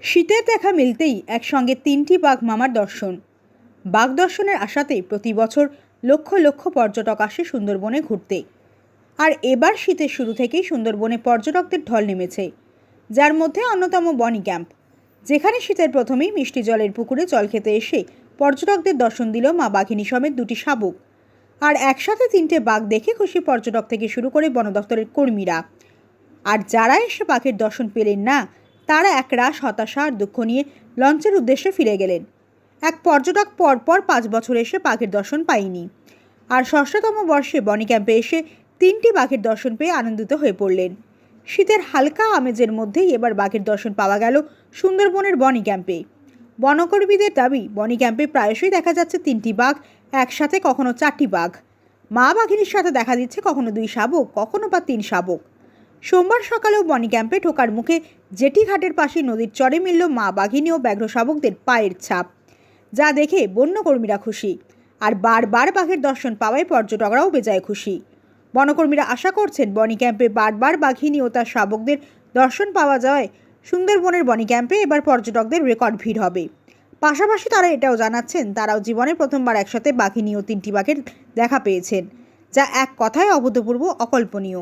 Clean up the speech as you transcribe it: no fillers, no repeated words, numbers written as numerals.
শীতের দেখা মিলতেই একসঙ্গে তিনটি বাঘ মামার দর্শন। বাঘ দর্শনের আশাতেই প্রতি বছর লক্ষ লক্ষ পর্যটক আসে সুন্দরবনে ঘুরতে। আর এবার শীতের শুরু থেকেই সুন্দরবনে পর্যটকদের ঢল নেমেছে, যার মধ্যে অন্যতম বনি ক্যাম্প, যেখানে শীতের প্রথমেই মিষ্টি জলের পুকুরে জল খেতে এসে পর্যটকদের দর্শন দিল মা বাঘিনী সমেত দুটি শাবক। আর একসাথে তিনটে বাঘ দেখে খুশি পর্যটক থেকে শুরু করে বন দপ্তরের কর্মীরা। আর যারা এসে বাঘের দর্শন পেলেন না, তারা একরাশ হতাশা আর দুঃখ নিয়ে লঞ্চের উদ্দেশ্যে ফিরে গেলেন। এক পর্যটক পরপর 5 বছর এসে বাঘের দর্শন পায়নি, আর ষষ্ঠতম বর্ষে বনি ক্যাম্পে এসে তিনটি বাঘের দর্শন পেয়ে আনন্দিত হয়ে পড়লেন। শীতের হালকা আমেজের মধ্যেই এবার বাঘের দর্শন পাওয়া গেল সুন্দরবনের বনি ক্যাম্পে। বনকর্মীদের দাবি, বনি ক্যাম্পে প্রায়শই দেখা যাচ্ছে তিনটি বাঘ একসাথে, কখনো 4টি বাঘ। মা বাঘিনীর সাথে দেখা দিচ্ছে কখনো 2 শাবক, কখনো বা 3 শাবক। সোমবার সকালেও বনি ক্যাম্পে ঢোকার মুখে জেটি ঘাটের পাশে নদীর চরে মিলল মা বাঘিনী ও ব্যাঘ্র শাবকদের পায়ের ছাপ, যা দেখে বন্যকর্মীরা খুশি। আর বারবার বাঘের দর্শন পাওয়ায় পর্যটকরাও বেজায় খুশি। বনকর্মীরা আশা করছেন বনি ক্যাম্পে বারবার বাঘিনী ও তার শাবকদের দর্শন পাওয়া যায় সুন্দরবনের বনি ক্যাম্পে এবার পর্যটকদের রেকর্ড ভিড় হবে। পাশাপাশি তারা এটাও জানাচ্ছেন তারাও জীবনে প্রথমবার একসাথে বাঘিনী ও 3টি বাঘের দেখা পেয়েছেন, যা এক কথায় অভূতপূর্ব, অকল্পনীয়।